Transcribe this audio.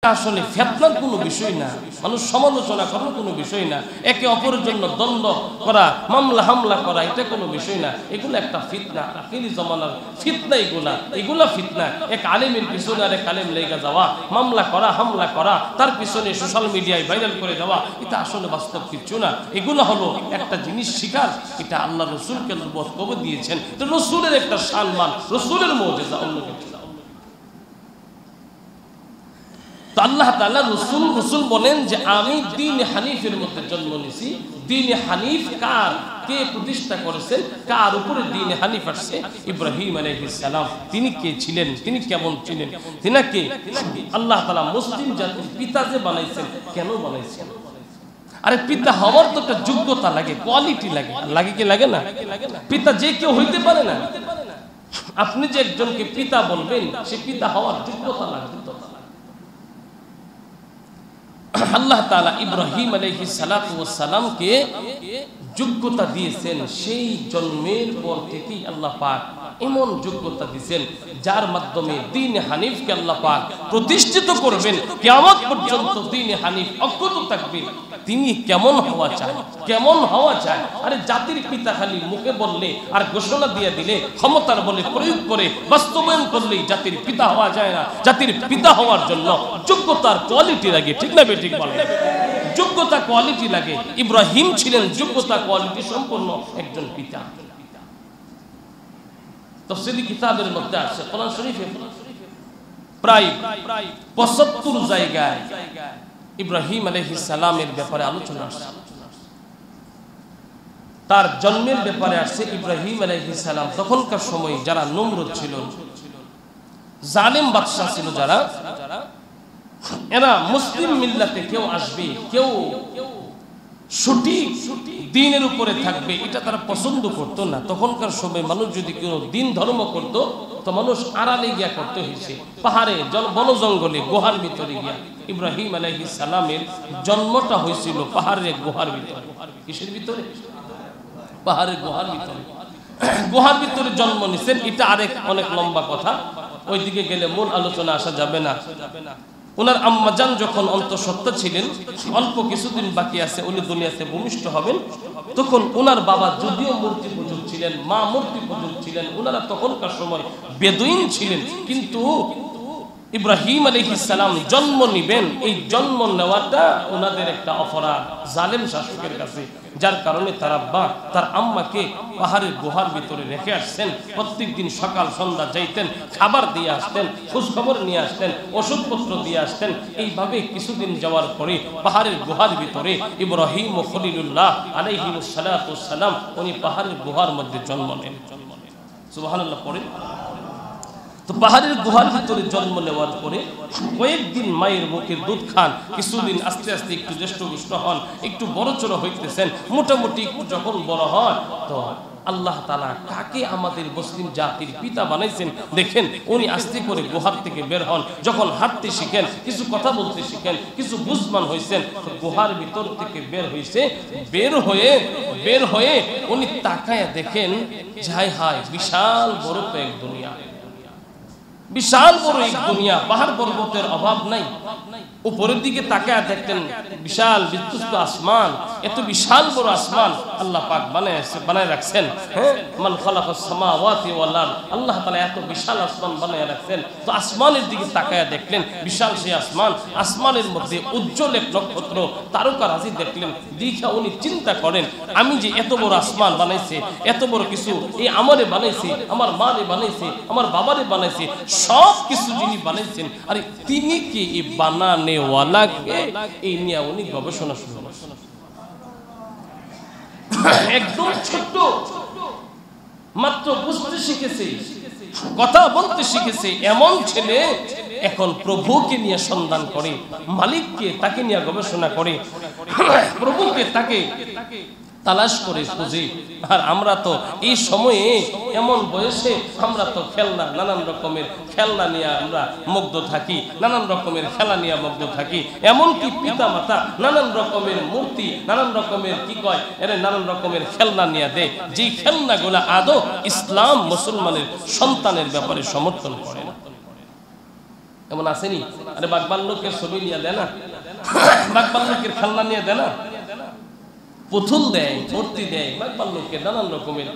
আসলে ফিতনার কোনো বিষয় না, মানুষ সমালোচনা করার কোনো বিষয় না, একে অপরের জন্য দ্বন্দ্ব করা, মামলা হামলা করা, এটা কোনো বিষয় না। এগুলো একটা ফিতনা, আখিরি জমানার ফিতনা। এগুলা ফিতনা। এক আলেমের পিছনে আর এক আলেম লেগে যাওয়া, মামলা করা, হামলা করা, তার পিছনে সোশ্যাল মিডিয়ায় ভাইরাল করে দেওয়া, এটা আসলে বাস্তব কিছু না। এগুলো হলো একটা জিনিস শিকার, এটা আল্লাহ রসুলকে নবুয়ত কবে দিয়েছেন, তো রসুলের একটা সম্মান, রসুলের মুজিজা, অন্য কিছু না। আল্লাহ তাআলা রসুল বলেন যে আমি দ্বীন হানিফের মধ্যে জন্ম নিয়েছি। দ্বীন হানিফ কে প্রতিষ্ঠা করেছেন, কার উপরে দ্বীন হানিফ আসছে? ইব্রাহিম আলাইহিস সালাম। তিনি কে ছিলেন, তিনি কেমন ছিলেন, তিনাকে আল্লাহ তাআলা মুসলিম জাতির পিতা যে বানাইছেন, কেন বানাইছেন? আরে পিতা হওয়ার তো একটা যোগ্যতা লাগে, কোয়ালিটি লাগে, লাগে কি লাগে না? পিতা যে কেউ হইতে পারে না। আপনি যে একজনকে পিতা বলবেন, সে পিতা হওয়ার যোগ্যতা লাগে। আল্লাহ তাআলা ইব্রাহিম আলাইহিস সালাতু ওয়াস সালামকে যোগ্যতা দিয়েছেন, সেই জন্মের পর থেকেই আল্লাহ পাক এমন যোগ্যতা দিয়েছেন যার মাধ্যমে দ্বীন হানিফকে আল্লাহ পাক প্রতিষ্ঠিত করবেন। কিয়ামত পর্যন্ত দ্বীন হানিফ অক্ষত থাকবে। তিনি কেমন হওয়া চায়, কেমন হওয়া চায়? আরে জাতির পিতা খালি মুখে বললে আর ঘোষণা দিয়ে দিলে, ক্ষমতার বলে প্রয়োগ করে বাস্তবায়ন করলেই জাতির পিতা হওয়া যায় না। জাতির পিতা হওয়ার জন্য যোগ্যতার কোয়ালিটি লাগে, ঠিক না বেঠিক বলে? যোগ্যতা কোয়ালিটি লাগে। ইব্রাহিম ছিলেন যোগ্যতা কোয়ালিটি সম্পন্ন একজন পিতা। তাফসীরি কিতাবের মধ্যে আছে, কোরআন শরীফে প্রায় ৭৫ জায়গায় ইব্রাহিম আলাইহিস সালামের ব্যাপারে আলোচনা আসছে। তার জন্মের ব্যাপারে আসছে। ইব্রাহিম আলাইহিস সালাম তখনকার সময় যারা নমরুদ ছিল, জালেম বাদশা ছিল, যারা এরা মুসলিম মিল্লাতে কেউ আসবে, কেউ সঠিক দ্বীনের উপরে থাকবে, এটা তারা পছন্দ করতো না। তখনকার সময় মানুষ যদি কেউ দ্বীন ধর্ম করত, তো মানুষ আড়ালে গিয়া করতে হয়েছে, পাহাড়ে, বন জঙ্গলে, গুহার ভিতরে গিয়া। ইব্রাহিম আলাইহিস সালামের জন্মটা হয়েছিল পাহাড়ের গুহার ভিতরে। কিসের ভিতরে? পাহাড়ের গুহার ভিতরে। গুহার ভিতরে জন্ম নিছেন। এটা আরেক অনেক লম্বা কথা, ওইদিকে গেলে মূল আলোচনা আসা যাবে না। ওনার আম্মাজান যখন অন্তঃসত্ত্বা ছিলেন, অল্প কিছুদিন বাকি আছে উনি দুনিয়াতে ভূমিষ্ঠ হবেন, তখন ওনার বাবা যদিও মূর্তি পূজক ছিলেন, মা মূর্তি পূজক ছিলেন, ওনারা তখনকার সময় বেদুইন ছিলেন। কিন্তু ইব্রাহিম আলাইহিস সালাম জন্ম নিবেন, এই জন্ম নেওয়াটা ওনাদের একটা অপরাধ জালেম শাসকের কাছে, যার কারণে তার আব্বা তার আম্মাকে পাহাড়ের গুহার ভিতরে রেখে আসছেন। প্রত্যেক দিন সকাল সন্ধ্যা যাইতেন, খাবার দিয়ে আসতেন, খোঁজ খবর নিয়ে আসতেন, ওষুধপত্র দিয়ে আসতেন। এইভাবে কিছুদিন যাওয়ার পরে পাহাড়ের গুহার ভিতরে ইব্রাহিম ও খলিলুল্লাহ আলাইহিমুস সালাতু ওয়াস সালাম উনি পাহাড়ের গুহার মধ্যে জন্ম নেন। সুবহানাল্লাহ পড়ে। তো পাহাড়ের গুহার ভিতরে জন্ম নেওয়ার পরে কয়েকদিন মায়ের মুখের দুধ খান, কিছুদিন আস্তে আস্তে একটু জ্যেষ্ঠ হন, একটু বড় চড়ো হইতেছেন। মোটামুটি একটু যখন বড় হন, তো আল্লাহ তাআলা কাকে আমাদের মুসলিম জাতির পিতা বানাইছেন দেখেন। উনি আস্তে করে গুহার থেকে বের হন, যখন হাঁটতে শিখেন, কিছু কথা বলতে শিখেন, কিছু বুঝমান হয়েছেন, তো গুহার ভিতর থেকে বের হয়ে উনি তাকায় দেখেন, হায় হায়, বিশাল বড় তো এক দুনিয়া, বিশাল বড় এক দুনিয়া, পাহাড় পর্বতের অভাব নাই। উপরের দিকে তাকায় দেখতেন বিশাল বিস্তৃত আসমান, এত বিশাল বড় আসমান আল্লাহ পাক বানায় রাখছেন। হ্যাঁ, মান খালাকাস সামাওয়াতি ওয়াল আরদ, আল্লাহ তাআলা এত বিশাল আসমান বানায় রাখছেন। তো আসমানের দিকে তাকায় দেখলেন বিশাল সেই আসমান, আসমানের মধ্যে উজ্জ্বল এক নক্ষত্র তারকারাজি দেখলেন। দেখা উনি চিন্তা করেন, আমি যে এত বড় আসমান বানাইছে, এত বড় কিছু, এই আমারে বানাইছে, আমার মারে বানাইছে, আমার বাবারে বানাইছে, সব কিছু যিনি বানাইছেন, আরে তিনি কি এই বানানেওয়ালাকে, এই নিয়ে উনি গবেষণা শুরু করেন। একদম ছোট্ট, মাত্র বুঝতে শিখেছে, কথা বলতে শিখেছে এমন ছেলে এখন প্রভুকে নিয়ে সন্ধান করে, মালিককে তাকে নিয়ে গবেষণা করে, প্রভুকে তাকে তালাশ করে খুঁজে। আর আমরা তো এই সময়ে এমন বয়সে আমরা তো খেলনা, নানান রকমের খেলনা নিয়ে আমরা মুগ্ধ থাকি, নানান রকমের খেলা নিয়ে মুগ্ধ থাকি। এমনকি পিতা মাতা নানান রকমের মূর্তি, নানান রকমের নানান রকমের খেলনা নিয়ে দেয়, যে খেলনাগুলা আদৌ ইসলাম মুসলমানের সন্তানের ব্যাপারে সমর্থন করে না। এমন আসেনি? আরে বাঘবাল্লুকের ছবি নিয়ে দেয় না, বাঘবাল্লুকের খেলনা নিয়ে দেয় না, পুতুল দেয়, মূর্তি দেয়, বাঘবাল্লুকের নানান রকমের